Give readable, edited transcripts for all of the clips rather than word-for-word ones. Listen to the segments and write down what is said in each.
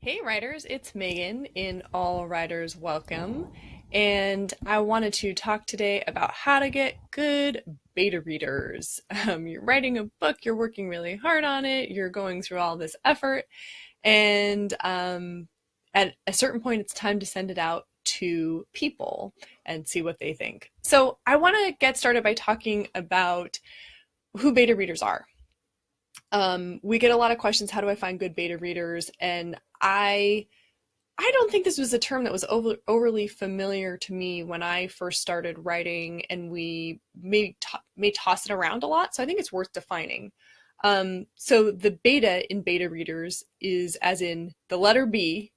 Hey writers, it's Megan in All Writers Welcome, and I wanted to talk today about how to get good beta readers. You're writing a book, you're working really hard on it, you're going through all this effort, and at a certain point, it's time to send it out to people and see what they think. So I want to get started by talking about who beta readers are. We get a lot of questions, how do I find good beta readers? And I don't think this was a term that was overly familiar to me when I first started writing, and we may toss it around a lot. So I think it's worth defining. So the beta in beta readers is as in the letter B,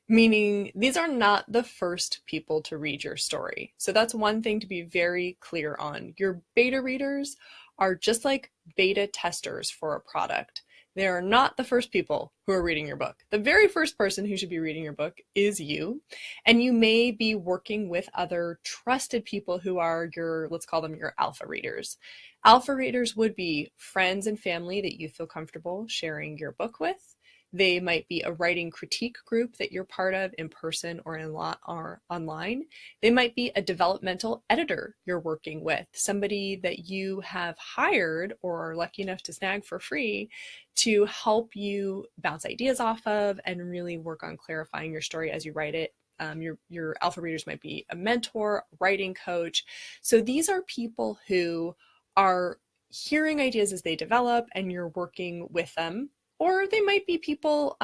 meaning these are not the first people to read your story. So that's one thing to be very clear on. Your beta readers are just like beta testers for a product. They are not the first people who are reading your book. The very first person who should be reading your book is you. And you may be working with other trusted people who are your, let's call them your alpha readers. Alpha readers would be friends and family that you feel comfortable sharing your book with. They might be a writing critique group that you're part of in person or online. They might be a developmental editor you're working with, somebody that you have hired or are lucky enough to snag for free to help you bounce ideas off of and really work on clarifying your story as you write it. Your alpha readers might be a mentor, a writing coach. So these are people who are hearing ideas as they develop and you're working with them. Or they might be people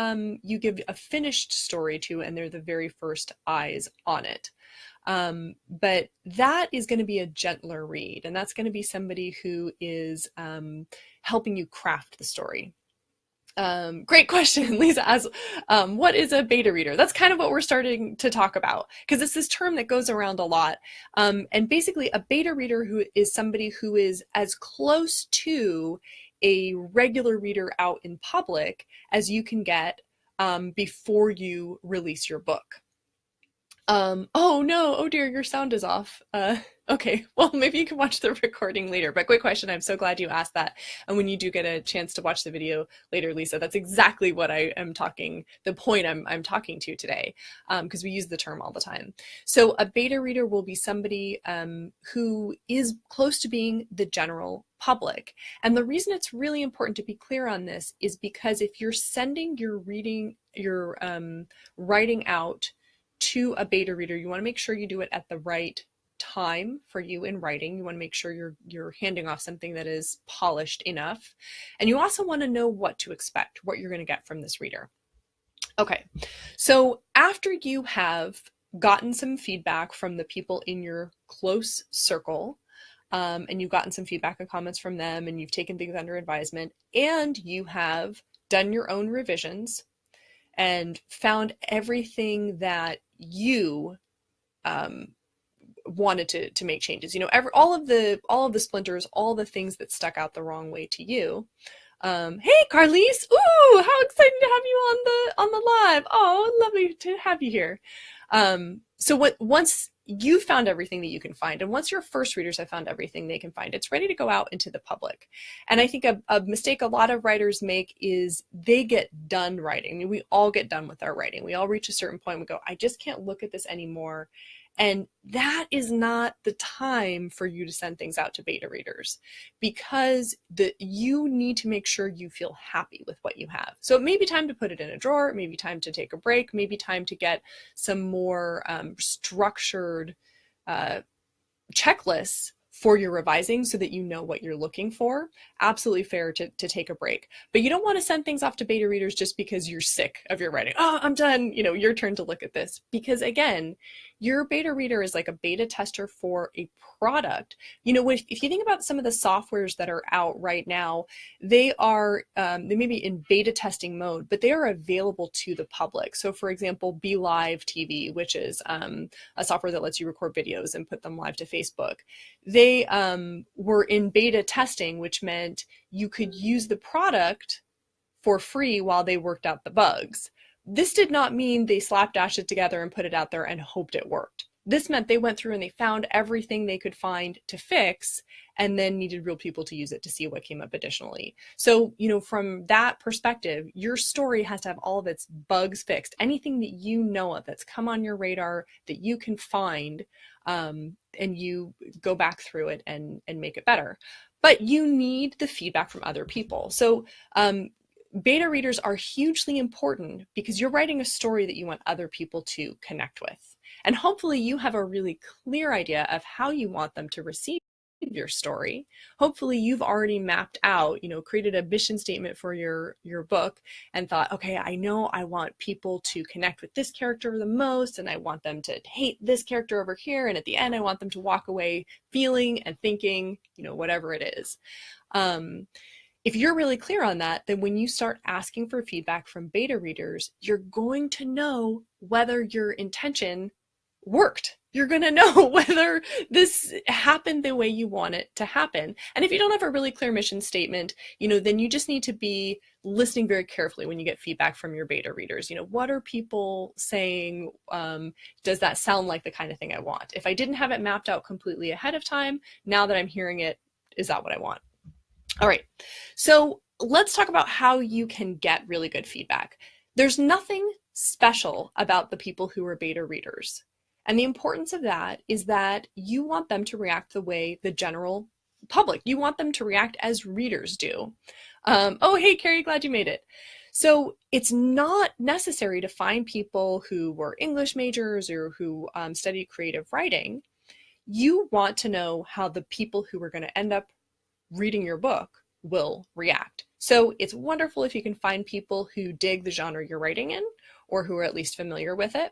you give a finished story to and they're the very first eyes on it. But that is going to be a gentler read, and that's going to be somebody who is helping you craft the story. Great question. Lisa asks, what is a beta reader? That's kind of what we're starting to talk about, because it's this term that goes around a lot. And basically a beta reader who is somebody who is as close to a regular reader out in public as you can get before you release your book. Oh no, oh dear, your sound is off. Okay, well, maybe you can watch the recording later, but great question. I'm so glad you asked that. And when you do get a chance to watch the video later, Lisa, that's exactly what I am the point I'm talking to today, because we use the term all the time. So a beta reader will be somebody who is close to being the general public. And the reason it's really important to be clear on this is because if you're sending your writing out to a beta reader, you want to make sure you do it at the right time for you in writing. You want to make sure you're handing off something that is polished enough. And you also want to know what to expect, what you're going to get from this reader. Okay, so after you have gotten some feedback from the people in your close circle, and you've gotten some feedback and comments from them, and you've taken things under advisement, and you have done your own revisions and found everything that you wanted to make changes. You know, all of the splinters, all the things that stuck out the wrong way to you. Hey, Carlise! Ooh, how exciting to have you on the live! Oh, lovely to have you here. So once you found everything that you can find, and once your first readers have found everything they can find, it's ready to go out into the public. And I think a mistake a lot of writers make is they get done writing. I mean, we all get done with our writing. We all reach a certain point, we go, I just can't look at this anymore. And that is not the time for you to send things out to beta readers, because you need to make sure you feel happy with what you have. So it may be time to put it in a drawer, it may be time to take a break, maybe time to get some more structured checklists for your revising so that you know what you're looking for. Absolutely fair to take a break. But you don't want to send things off to beta readers just because you're sick of your writing. Oh, I'm done. You know, your turn to look at this. Because again, your beta reader is like a beta tester for a product. You know, if you think about some of the softwares that are out right now, they may be in beta testing mode, but they are available to the public. So for example, BeLive TV, which is a software that lets you record videos and put them live to Facebook. They were in beta testing, which meant you could use the product for free while they worked out the bugs. This did not mean they slapdashed it together and put it out there and hoped it worked. this meant they went through and they found everything they could find to fix and then needed real people to use it to see what came up additionally. So, from that perspective, your story has to have all of its bugs fixed. Anything that you know of that's come on your radar that you can find, and you go back through it and make it better. But you need the feedback from other people. So beta readers are hugely important because you're writing a story that you want other people to connect with. And hopefully you have a really clear idea of how you want them to receive your story. Hopefully you've already mapped out, created a mission statement for your book and thought, okay, I know I want people to connect with this character the most, and I want them to hate this character over here, and at the end I want them to walk away feeling and thinking, whatever it is. If you're really clear on that, then when you start asking for feedback from beta readers, you're going to know whether your intention worked. You're going to know whether this happened the way you want it to happen. And if you don't have a really clear mission statement, then you just need to be listening very carefully when you get feedback from your beta readers. What are people saying? Does that sound like the kind of thing I want? If I didn't have it mapped out completely ahead of time, now that I'm hearing it, is that what I want? All right, so let's talk about how you can get really good feedback. There's nothing special about the people who are beta readers. And the importance of that is that you want them to react the way the general public, you want them to react as readers do. Oh, hey, Carrie, glad you made it. So it's not necessary to find people who were English majors or who studied creative writing. You want to know how the people who are going to end up reading your book will react. So it's wonderful if you can find people who dig the genre you're writing in or who are at least familiar with it.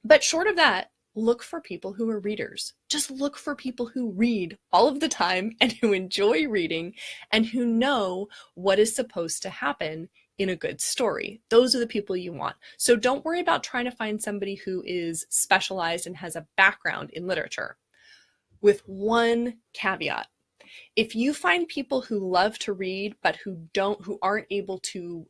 But short of that, look for people who are readers. Just look for people who read all of the time and who enjoy reading and who know what is supposed to happen in a good story. Those are the people you want. So don't worry about trying to find somebody who is specialized and has a background in literature. With one caveat. If you find people who love to read but who aren't able to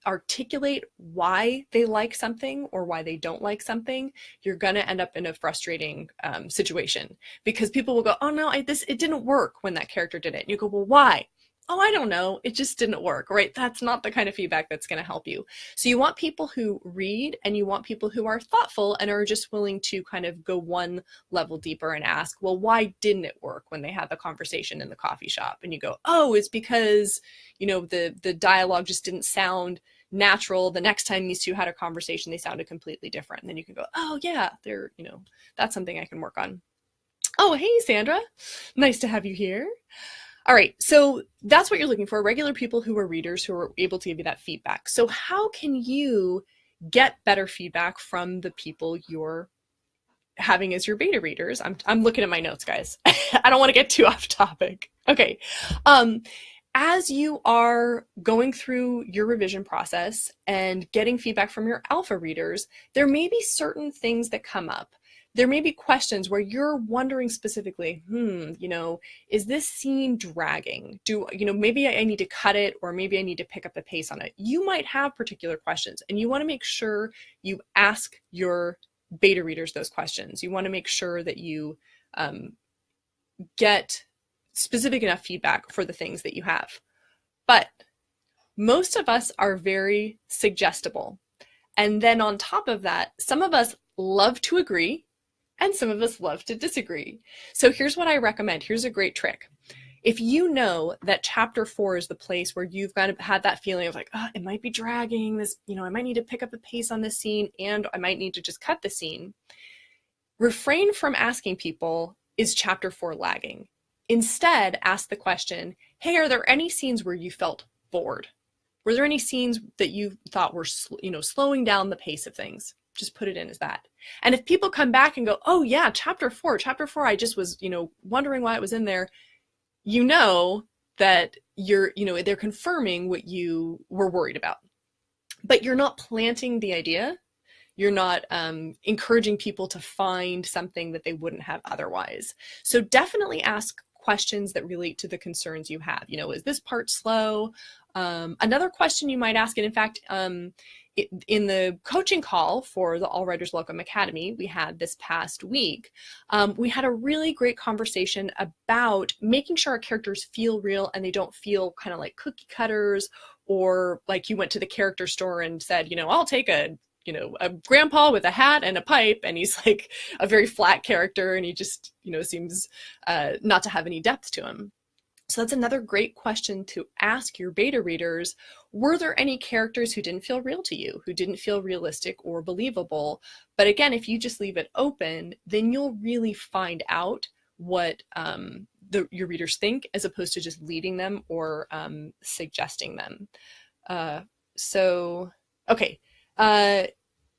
articulate why they like something or why they don't like something, you're going to end up in a frustrating situation, because people will go, oh no, it didn't work when that character did it. And you go, well, why? Oh, I don't know. It just didn't work, right? That's not the kind of feedback that's going to help you. So you want people who read, and you want people who are thoughtful and are just willing to kind of go one level deeper and ask, well, why didn't it work when they had the conversation in the coffee shop? And you go, oh, it's because, the dialogue just didn't sound natural. The next time these two had a conversation, they sounded completely different. And then you can go, oh yeah, that's something I can work on. Oh, hey, Sandra. Nice to have you here. All right, so that's what you're looking for, regular people who are readers who are able to give you that feedback. So how can you get better feedback from the people you're having as your beta readers? I'm looking at my notes, guys. I don't want to get too off topic. Okay. As you are going through your revision process and getting feedback from your alpha readers, there may be certain things that come up. There may be questions where you're wondering specifically, is this scene dragging? Maybe I need to cut it, or maybe I need to pick up the pace on it. You might have particular questions, and you want to make sure you ask your beta readers those questions. You want to make sure that you get specific enough feedback for the things that you have. But most of us are very suggestible. And then on top of that, some of us love to agree, and some of us love to disagree. So here's what I recommend. Here's a great trick. If you know that chapter 4 is the place where you've kind of had that feeling of like, oh, it might be dragging this, I might need to pick up the pace on this scene, and I might need to just cut the scene, refrain from asking people, is chapter 4 lagging? Instead, ask the question, hey, are there any scenes where you felt bored? Were there any scenes that you thought were, slowing down the pace of things? Just put it in as that. And if people come back and go, oh yeah, chapter 4, I just was, wondering why it was in there, that they're confirming what you were worried about. But you're not planting the idea. You're not encouraging people to find something that they wouldn't have otherwise. So definitely ask questions that relate to the concerns you have. You know, is this part slow? Another question you might ask, and in fact, in the coaching call for the All Writers Welcome Academy we had this past week, we had a really great conversation about making sure our characters feel real and they don't feel kind of like cookie cutters, or like you went to the character store and said, you know, I'll take a grandpa with a hat and a pipe, and he's like a very flat character, and he just, seems not to have any depth to him. So that's another great question to ask your beta readers. Were there any characters who didn't feel real to you, who didn't feel realistic or believable? But again, if you just leave it open, then you'll really find out what your readers think, as opposed to just leading them or suggesting them.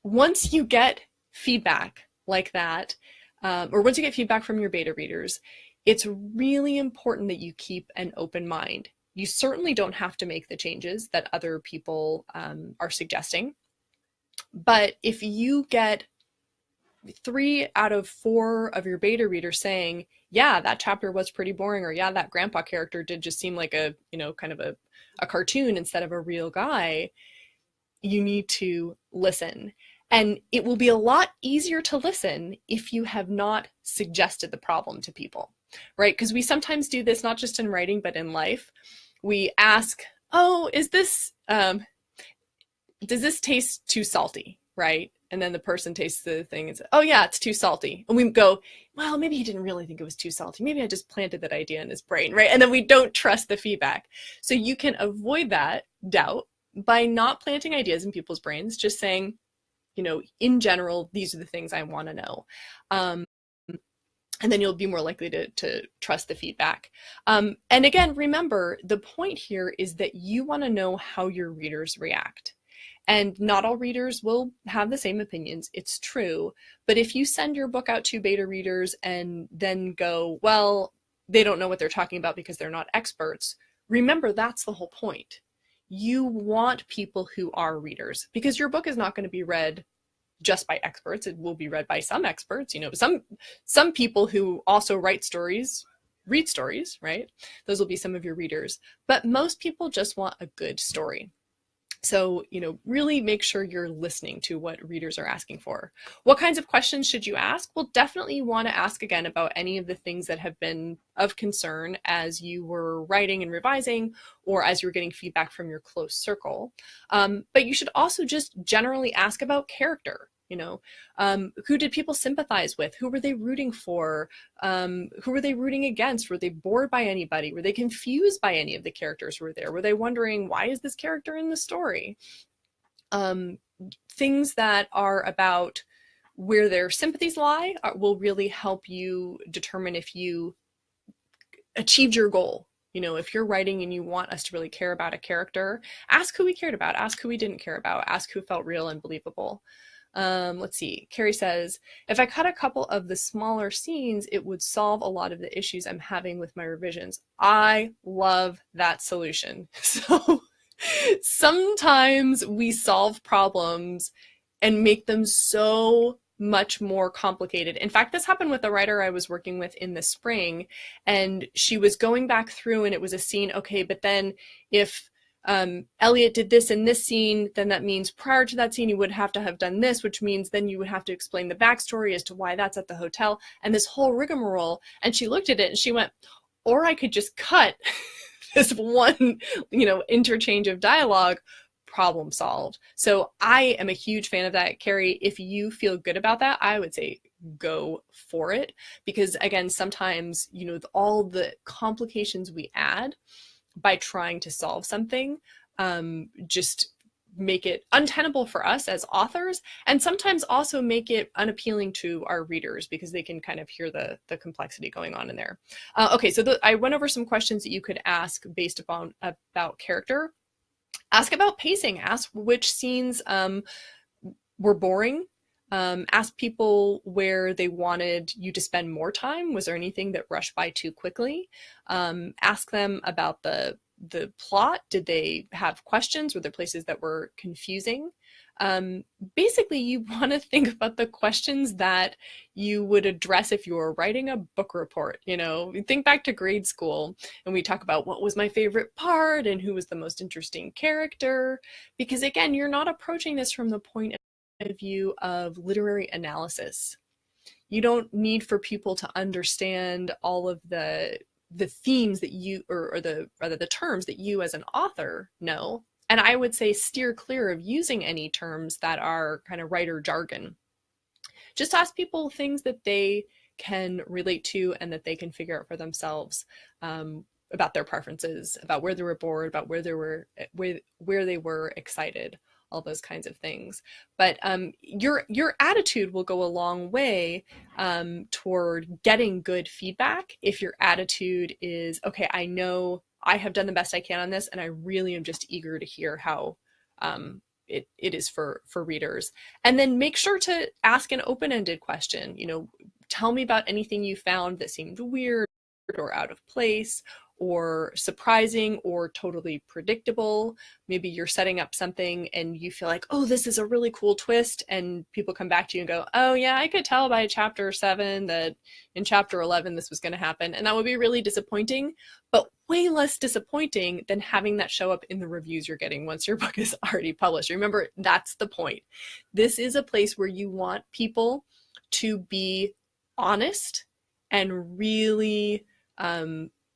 Once you get feedback like that, or once you get feedback from your beta readers, it's really important that you keep an open mind. You certainly don't have to make the changes that other people are suggesting. But if you get 3 out of 4 of your beta readers saying, yeah, that chapter was pretty boring, or yeah, that grandpa character did just seem like a, kind of a cartoon instead of a real guy, you need to listen. And it will be a lot easier to listen if you have not suggested the problem to people, right? Because we sometimes do this, not just in writing, but in life. We ask, oh, does this taste too salty, right? And then the person tastes the thing and says, oh yeah, it's too salty. And we go, well, maybe he didn't really think it was too salty. Maybe I just planted that idea in his brain, right? And then we don't trust the feedback. So you can avoid that doubt by not planting ideas in people's brains, just saying, in general, these are the things I want to know. And then you'll be more likely to trust the feedback. And again, remember, the point here is that you want to know how your readers react. And not all readers will have the same opinions, it's true. But if you send your book out to beta readers and then go, well, they don't know what they're talking about because they're not experts, remember, that's the whole point. You want people who are readers, because your book is not going to be read just by experts. It will be read by some experts. Some people who also write stories read stories, right? Those will be some of your readers. But most people just want a good story. So, really make sure you're listening to what readers are asking for. What kinds of questions should you ask? Well, definitely you want to ask again about any of the things that have been of concern as you were writing and revising, or as you were getting feedback from your close circle. But you should also just generally ask about character. Who did people sympathize with? Who were they rooting for? Who were they rooting against? Were they bored by anybody? Were they confused by any of the characters who were there? Were they wondering, why is this character in the story? Things that are about where their sympathies lie will really help you determine if you achieved your goal. If you're writing and you want us to really care about a character, ask who we cared about, ask who we didn't care about, ask who felt real and believable. Let's see, Carrie says, if I cut a couple of the smaller scenes, it would solve a lot of the issues I'm having with my revisions. I love that solution. So sometimes we solve problems and make them so much more complicated. In fact, this happened with a writer I was working with in the spring, and she was going back through and it was a scene, okay, but then if Elliot did this in this scene, then that means prior to that scene you would have to have done this, which means then you would have to explain the backstory as to why that's at the hotel, and this whole rigmarole. And she looked at it and she went, or I could just cut this one, interchange of dialogue, problem solved. So I am a huge fan of that, Carrie. If you feel good about that, I would say go for it, because again, sometimes, all the complications we add by trying to solve something just make it untenable for us as authors, and sometimes also make it unappealing to our readers because they can kind of hear the complexity going on in there. Okay, so I went over some questions that you could ask based upon about character. Ask about pacing. Ask which scenes were boring. Ask people where they wanted you to spend more time. Was there anything that rushed by too quickly? Ask them about the the plot? Did they have questions? Were there places that were confusing? Basically, you want to think about the questions that you would address if you were writing a book report. You know, think back to grade school and we talk about what was my favorite part and who was the most interesting character. Because again, you're not approaching this from the point of view of literary analysis. You don't need for people to understand all of the themes that you, or the rather the terms that you as an author know. And I would say steer clear of using any terms that are kind of writer jargon. Just ask people things that they can relate to and that they can figure out for themselves, about their preferences, about where they were bored, about where they were excited, all those kinds of things. But your attitude will go a long way toward getting good feedback if your attitude is, okay, I know I have done the best I can on this, and I really am just eager to hear how it is for readers. And then make sure to ask an open-ended question. You know, tell me about anything you found that seemed weird or out of place or surprising or totally predictable. Maybe you're setting up something and you feel like, oh, this is a really cool twist. And people come back to you and go, oh yeah, I could tell by chapter 7 that in chapter 11 this was going to happen. And that would be really disappointing, but way less disappointing than having that show up in the reviews you're getting once your book is already published. Remember, that's the point. This is a place where you want people to be honest and really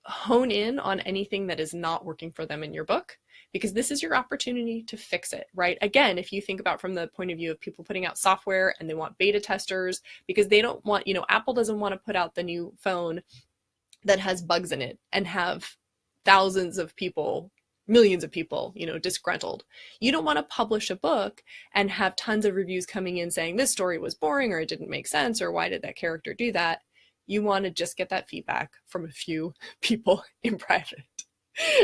hone in on anything that is not working for them in your book, because this is your opportunity to fix it, right? Again, if you think about from the point of view of people putting out software and they want beta testers because they don't want, you know, Apple doesn't want to put out the new phone that has bugs in it and have thousands of people, millions of people, you know, disgruntled. You don't want to publish a book and have tons of reviews coming in saying this story was boring or it didn't make sense or why did that character do that. You want to just get that feedback from a few people in private,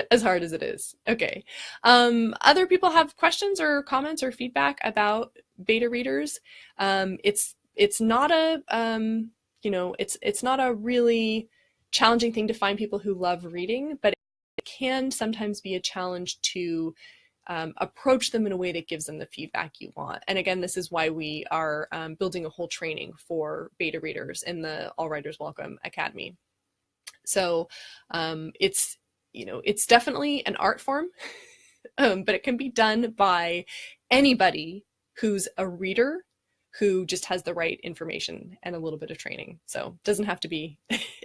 as hard as it is. Okay. Other people have questions or comments or feedback about beta readers. It's not a, you know, it's not a really challenging thing to find people who love reading, but it can sometimes be a challenge to approach them in a way that gives them the feedback you want. And again, this is why we are building a whole training for beta readers in the All Writers Welcome Academy. So it's, you know, it's definitely an art form, but it can be done by anybody who's a reader who just has the right information and a little bit of training. So it doesn't have to be,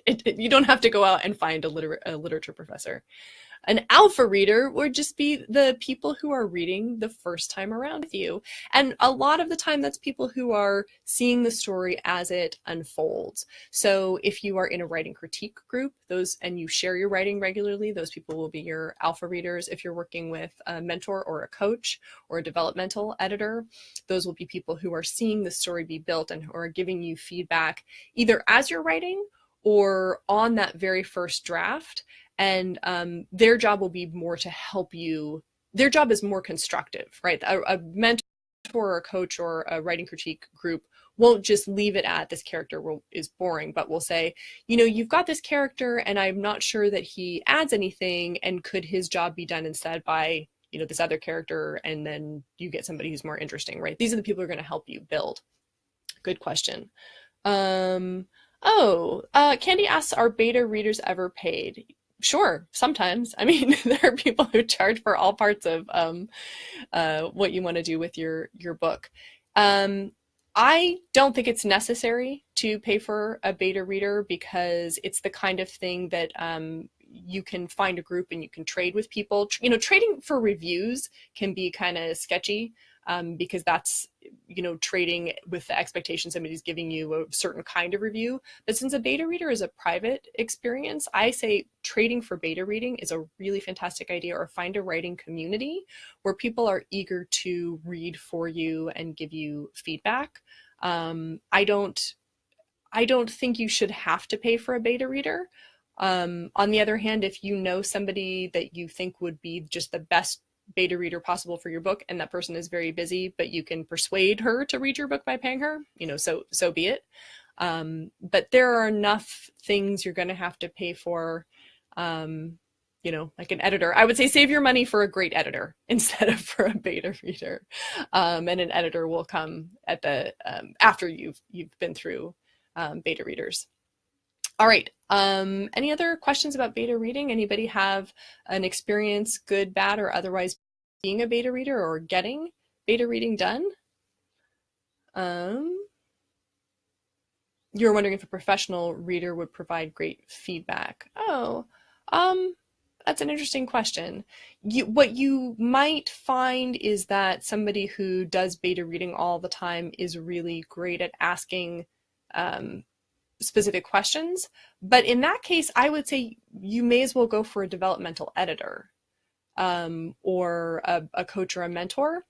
you don't have to go out and find a literature professor. An alpha reader would just be the people who are reading the first time around with you. And a lot of the time that's people who are seeing the story as it unfolds. So if you are in a writing critique group, and you share your writing regularly, those people will be your alpha readers. If you're working with a mentor or a coach or a developmental editor, those will be people who are seeing the story be built and who are giving you feedback either as you're writing or on that very first draft. And their job will be more to help you. Their job is more constructive, right? A mentor or a coach or a writing critique group won't just leave it at this character is boring, but will say, you know, you've got this character and I'm not sure that he adds anything, and could his job be done instead by, you know, this other character, and then you get somebody who's more interesting, right? These are the people who are going to help you build. Good question. Candy asks, are beta readers ever paid? Sure, sometimes. I mean, there are people who charge for all parts of what you want to do with your book. I don't think it's necessary to pay for a beta reader because it's the kind of thing that you can find a group and you can trade with people. You know, trading for reviews can be kind of sketchy because that's, you know, trading with the expectation somebody's giving you a certain kind of review. But since a beta reader is a private experience, I say trading for beta reading is a really fantastic idea, or find a writing community where people are eager to read for you and give you feedback. I don't think you should have to pay for a beta reader. On the other hand, if you know somebody that you think would be just the best beta reader possible for your book, and that person is very busy, but you can persuade her to read your book by paying her, you know, so be it. But there are enough things you're going to have to pay for like an editor. I would say save your money for a great editor instead of for a beta reader. And an editor will come at the after you've been through beta readers. All right. Any other questions about beta reading? Anybody have an experience, good, bad, or otherwise, being a beta reader or getting beta reading done? You're wondering if a professional reader would provide great feedback. Oh, that's an interesting question. What you might find is that somebody who does beta reading all the time is really great at asking specific questions. But in that case, I would say you may as well go for a developmental editor or a coach or a mentor,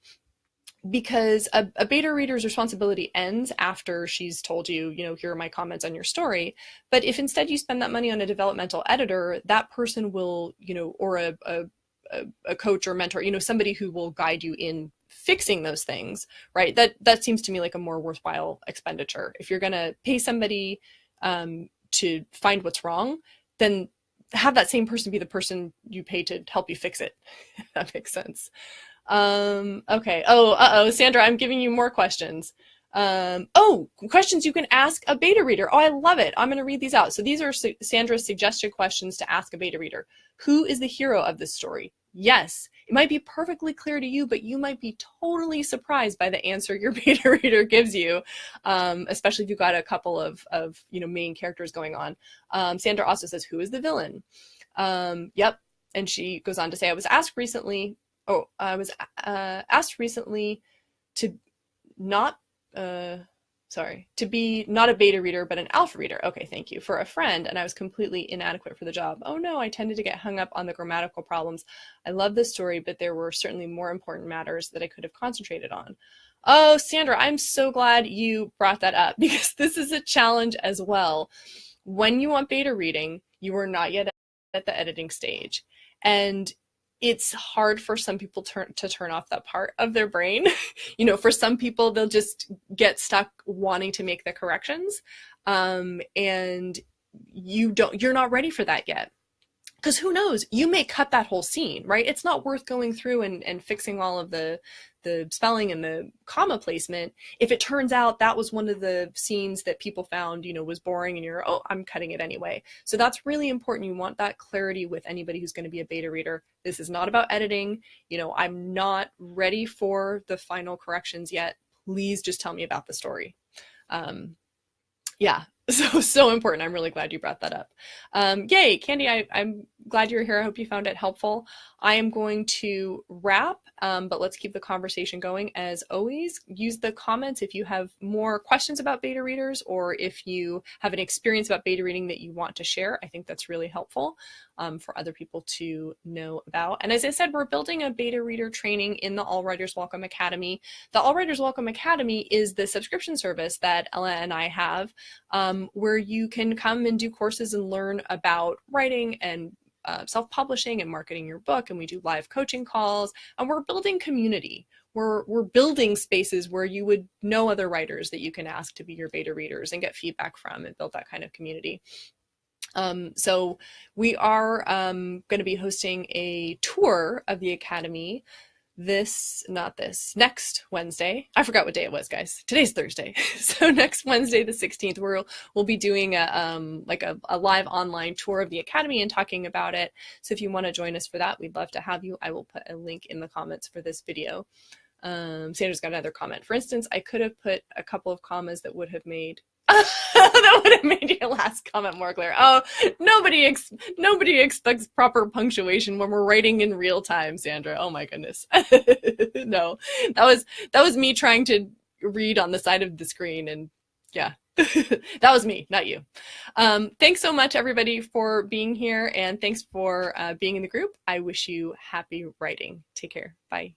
because a beta reader's responsibility ends after she's told you, here are my comments on your story. But if instead you spend that money on a developmental editor, that person will, or a coach or mentor, somebody who will guide you in fixing those things, right? That seems to me like a more worthwhile expenditure. If you're going to pay somebody to find what's wrong, then have that same person be the person you pay to help you fix it. If that makes sense. Okay. Oh, Sandra, I'm giving you more questions. Questions you can ask a beta reader. Oh, I love it. I'm going to read these out. So these are Sandra's suggested questions to ask a beta reader. Who is the hero of this story? Yes, it might be perfectly clear to you, but you might be totally surprised by the answer your beta reader gives you, especially if you've got a couple of main characters going on. Sandra also says, who is the villain? Yep. And she goes on to say, I was asked recently to be not a beta reader, but an alpha reader. Okay, thank you. For a friend, and I was completely inadequate for the job. Oh no, I tended to get hung up on the grammatical problems. I love this story, but there were certainly more important matters that I could have concentrated on. Oh, Sandra, I'm so glad you brought that up, because this is a challenge as well. When you want beta reading, you are not yet at the editing stage. And it's hard for some people to turn off that part of their brain. For some people, they'll just get stuck wanting to make the corrections. And you're not ready for that yet. Because who knows, you may cut that whole scene, right? It's not worth going through and fixing all of the spelling and the comma placement if it turns out that was one of the scenes that people found, was boring, and I'm cutting it anyway. So that's really important. You want that clarity with anybody who's going to be a beta reader. This is not about editing. I'm not ready for the final corrections yet. Please just tell me about the story. Yeah. So important. I'm really glad you brought that up. Yay, Candy, I'm glad you're here. I hope you found it helpful. I am going to wrap, but let's keep the conversation going. As always, use the comments if you have more questions about beta readers, or if you have an experience about beta reading that you want to share. I think that's really helpful for other people to know about. And as I said, we're building a beta reader training in the All Writers Welcome Academy. The All Writers Welcome Academy is the subscription service that Ella and I have, where you can come and do courses and learn about writing and self-publishing and marketing your book. And we do live coaching calls, and we're building community. We're building spaces where you would know other writers that you can ask to be your beta readers and get feedback from, and build that kind of community. So we are going to be hosting a tour of the Academy next Wednesday. I forgot what day it was, guys. Today's Thursday. So next Wednesday, the 16th, we'll be doing a live online tour of the Academy and talking about it. So if you want to join us for that, we'd love to have you. I will put a link in the comments for this video. Sandra's got another comment. For instance, I could have put a couple of commas that would have made that would have made your last comment more clear. Oh, nobody expects proper punctuation when we're writing in real time, Sandra. Oh my goodness. No, that was me trying to read on the side of the screen, and yeah, that was me, not you. Thanks so much, everybody, for being here, and thanks for being in the group. I wish you happy writing. Take care. Bye.